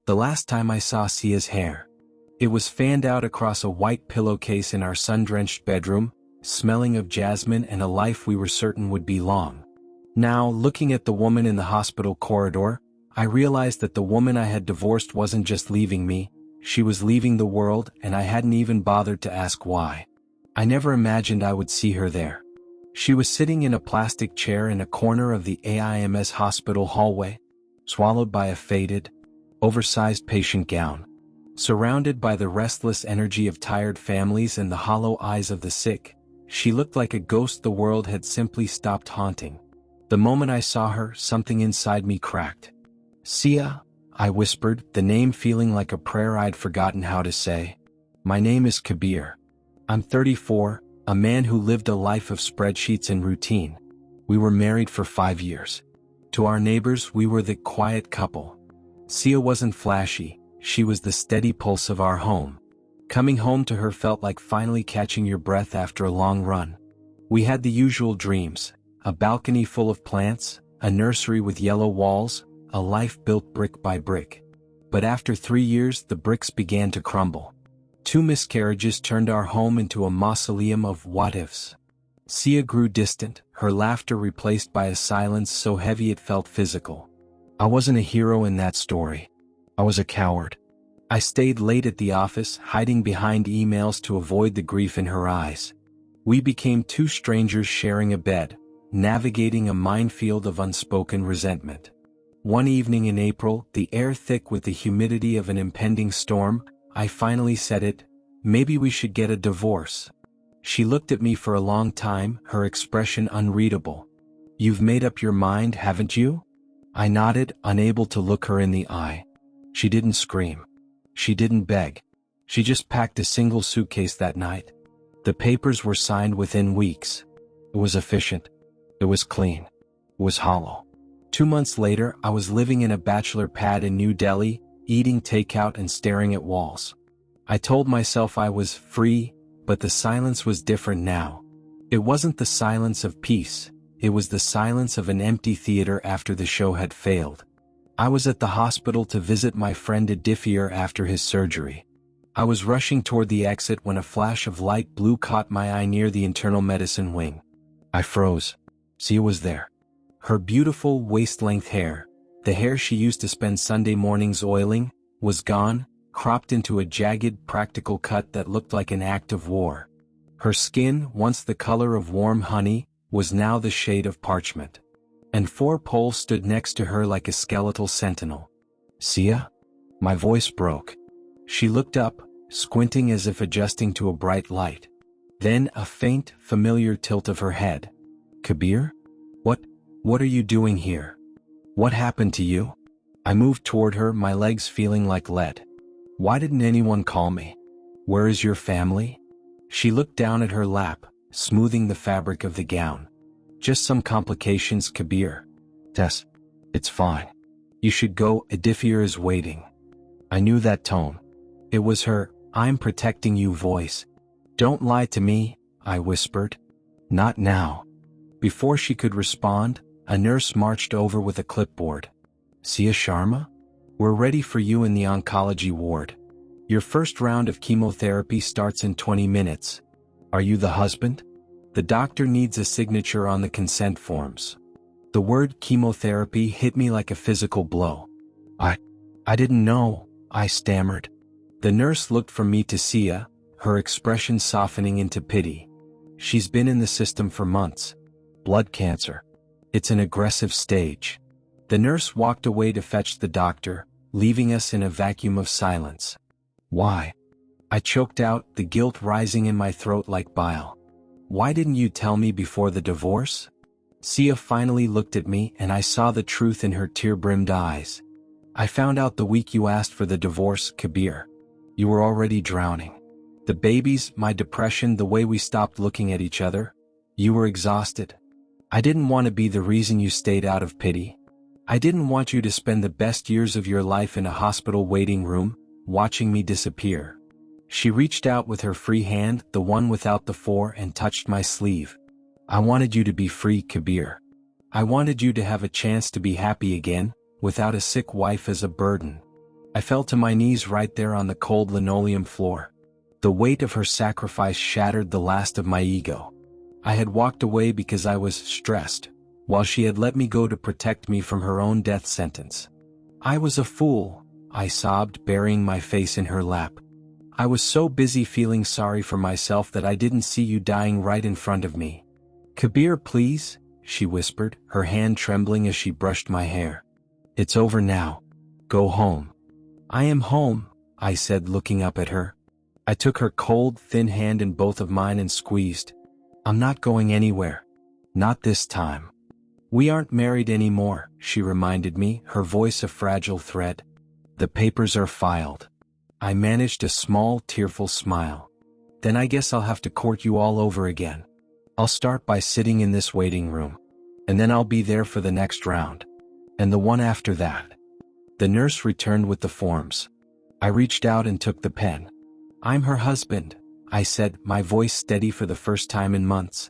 The last time I saw Sia's hair, it was fanned out across a white pillowcase in our sun-drenched bedroom, smelling of jasmine and a life we were certain would be long. Now, looking at the woman in the hospital corridor, I realized that the woman I had divorced wasn't just leaving me, she was leaving the world, and I hadn't even bothered to ask why. I never imagined I would see her there. She was sitting in a plastic chair in a corner of the AIIMS hospital hallway, swallowed by a faded, oversized patient gown. Surrounded by the restless energy of tired families and the hollow eyes of the sick, she looked like a ghost the world had simply stopped haunting. The moment I saw her, something inside me cracked. "Sia," I whispered, the name feeling like a prayer I'd forgotten how to say. "My name is Kabir. I'm 34, a man who lived a life of spreadsheets and routine. We were married for 5 years. To our neighbors, we were the quiet couple. Sia wasn't flashy, she was the steady pulse of our home. Coming home to her felt like finally catching your breath after a long run. We had the usual dreams, a balcony full of plants, a nursery with yellow walls, a life built brick by brick. But after 3 years, the bricks began to crumble. 2 miscarriages turned our home into a mausoleum of what-ifs. Sia grew distant, her laughter replaced by a silence so heavy it felt physical. I wasn't a hero in that story. I was a coward. I stayed late at the office, hiding behind emails to avoid the grief in her eyes. We became 2 strangers sharing a bed, navigating a minefield of unspoken resentment. One evening in April, the air thick with the humidity of an impending storm, I finally said it, "Maybe we should get a divorce." She looked at me for a long time, her expression unreadable. "You've made up your mind, haven't you?" I nodded, unable to look her in the eye. She didn't scream. She didn't beg. She just packed a single suitcase that night. The papers were signed within weeks. It was efficient. It was clean. It was hollow. 2 months later, I was living in a bachelor pad in New Delhi, eating takeout and staring at walls. I told myself I was free, but the silence was different now. It wasn't the silence of peace, it was the silence of an empty theater after the show had failed. I was at the hospital to visit my friend Adifir after his surgery. I was rushing toward the exit when a flash of light blue caught my eye near the internal medicine wing. I froze. Sia was there. Her beautiful waist-length hair, the hair she used to spend Sunday mornings oiling, was gone, cropped into a jagged, practical cut that looked like an act of war. Her skin, once the color of warm honey, was now the shade of parchment. And 4 poles stood next to her like a skeletal sentinel. "Sia?" My voice broke. She looked up, squinting as if adjusting to a bright light. Then a faint, familiar tilt of her head. "Kabir? What are you doing here? What happened to you?" I moved toward her, my legs feeling like lead. "Why didn't anyone call me? Where is your family?" She looked down at her lap, smoothing the fabric of the gown. "Just some complications, Kabir. Tess, it's fine. You should go, Adifir is waiting." I knew that tone. It was her, "I'm protecting you" voice. "Don't lie to me," I whispered. "Not now." Before she could respond, a nurse marched over with a clipboard. "Sia Sharma? We're ready for you in the oncology ward. Your first round of chemotherapy starts in 20 minutes. Are you the husband? The doctor needs a signature on the consent forms." The word chemotherapy hit me like a physical blow. I didn't know," I stammered. The nurse looked from me to Sia, her expression softening into pity. "She's been in the system for months. Blood cancer. It's an aggressive stage." The nurse walked away to fetch the doctor, leaving us in a vacuum of silence. "Why?" I choked out, the guilt rising in my throat like bile. "Why didn't you tell me before the divorce?" Sia finally looked at me, and I saw the truth in her tear-brimmed eyes. "I found out the week you asked for the divorce, Kabir. You were already drowning. The babies, my depression, the way we stopped looking at each other. You were exhausted. I didn't want to be the reason you stayed out of pity. I didn't want you to spend the best years of your life in a hospital waiting room, watching me disappear." She reached out with her free hand, the one without the 4, and touched my sleeve. "I wanted you to be free, Kabir. I wanted you to have a chance to be happy again, without a sick wife as a burden." I fell to my knees right there on the cold linoleum floor. The weight of her sacrifice shattered the last of my ego. I had walked away because I was stressed, while she had let me go to protect me from her own death sentence. I was a fool, I sobbed, burying my face in her lap. I was so busy feeling sorry for myself that I didn't see you dying right in front of me. Kabir, please, she whispered, her hand trembling as she brushed my hair. It's over now. Go home. I am home, I said, looking up at her. I took her cold, thin hand in both of mine and squeezed. I'm not going anywhere. Not this time. We aren't married anymore, she reminded me, her voice a fragile thread. The papers are filed. I managed a small, tearful smile. Then I guess I'll have to court you all over again. I'll start by sitting in this waiting room. And then I'll be there for the next round. And the one after that. The nurse returned with the forms. I reached out and took the pen. I'm her husband, I said, my voice steady for the first time in months.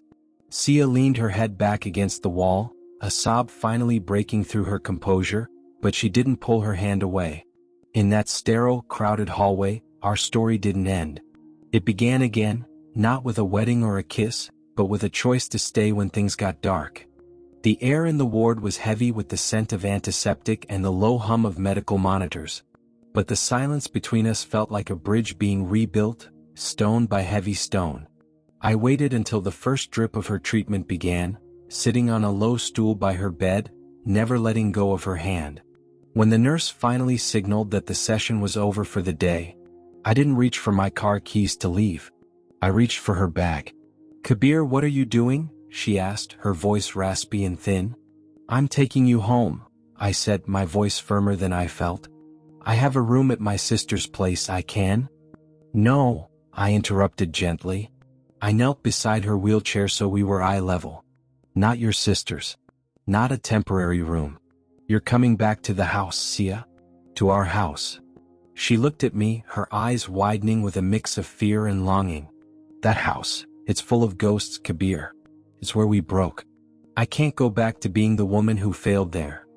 Sia leaned her head back against the wall, a sob finally breaking through her composure, but she didn't pull her hand away. In that sterile, crowded hallway, our story didn't end. It began again, not with a wedding or a kiss, but with a choice to stay when things got dark. The air in the ward was heavy with the scent of antiseptic and the low hum of medical monitors. But the silence between us felt like a bridge being rebuilt, stone by heavy stone. I waited until the first drip of her treatment began, sitting on a low stool by her bed, never letting go of her hand. When the nurse finally signaled that the session was over for the day, I didn't reach for my car keys to leave. I reached for her bag. Kabir, what are you doing? She asked, her voice raspy and thin. I'm taking you home, I said, my voice firmer than I felt. I have a room at my sister's place. I can? No, I interrupted gently. I knelt beside her wheelchair so we were eye level. Not your sister's. Not a temporary room. You're coming back to the house, Sia. To our house. She looked at me, her eyes widening with a mix of fear and longing. That house, it's full of ghosts, Kabir. It's where we broke. I can't go back to being the woman who failed there.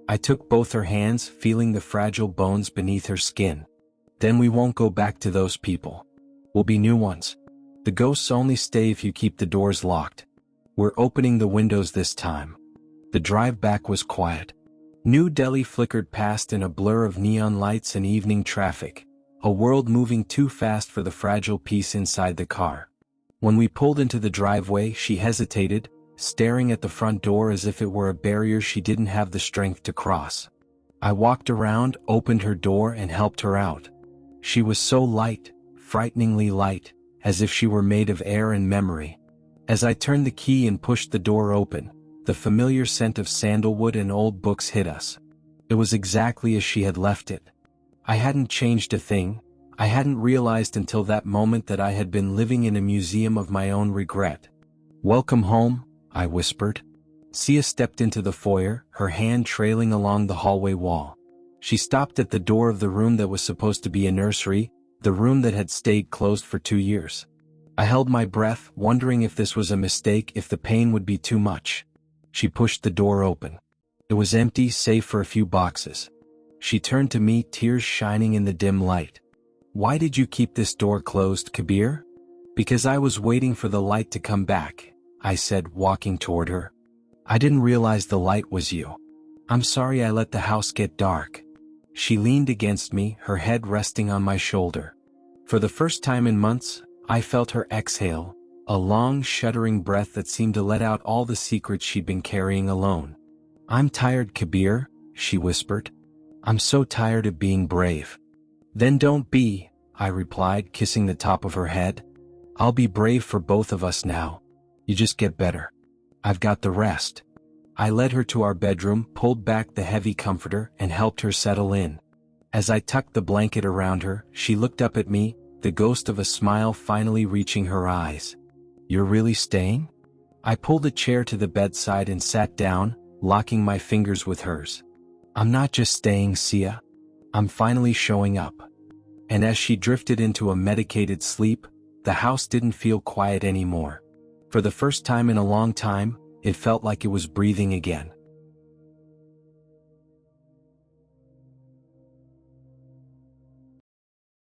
I took both her hands, feeling the fragile bones beneath her skin. Then we won't go back to those people. We'll be new ones. The ghosts only stay if you keep the doors locked. We're opening the windows this time. The drive back was quiet. New Delhi flickered past in a blur of neon lights and evening traffic, a world moving too fast for the fragile peace inside the car. When we pulled into the driveway, she hesitated, staring at the front door as if it were a barrier she didn't have the strength to cross. I walked around, opened her door and helped her out. She was so light, frighteningly light, as if she were made of air and memory. As I turned the key and pushed the door open, the familiar scent of sandalwood and old books hit us. It was exactly as she had left it. I hadn't changed a thing. I hadn't realized until that moment that I had been living in a museum of my own regret. Welcome home, I whispered. Sia stepped into the foyer, her hand trailing along the hallway wall. She stopped at the door of the room that was supposed to be a nursery, the room that had stayed closed for 2 years. I held my breath, wondering if this was a mistake, if the pain would be too much. She pushed the door open. It was empty, save for a few boxes. She turned to me, tears shining in the dim light. Why did you keep this door closed, Kabir? Because I was waiting for the light to come back, I said, walking toward her. I didn't realize the light was you. I'm sorry I let the house get dark. She leaned against me, her head resting on my shoulder. For the first time in months, I felt her exhale, a long, shuddering breath that seemed to let out all the secrets she'd been carrying alone. I'm tired, Kabir, she whispered. I'm so tired of being brave. Then don't be, I replied, kissing the top of her head. I'll be brave for both of us now. You just get better. I've got the rest. I led her to our bedroom, pulled back the heavy comforter, and helped her settle in. As I tucked the blanket around her, she looked up at me, the ghost of a smile finally reaching her eyes. You're really staying? I pulled a chair to the bedside and sat down, locking my fingers with hers. I'm not just staying, Sia. I'm finally showing up. And as she drifted into a medicated sleep, the house didn't feel quiet anymore. For the first time in a long time, it felt like it was breathing again.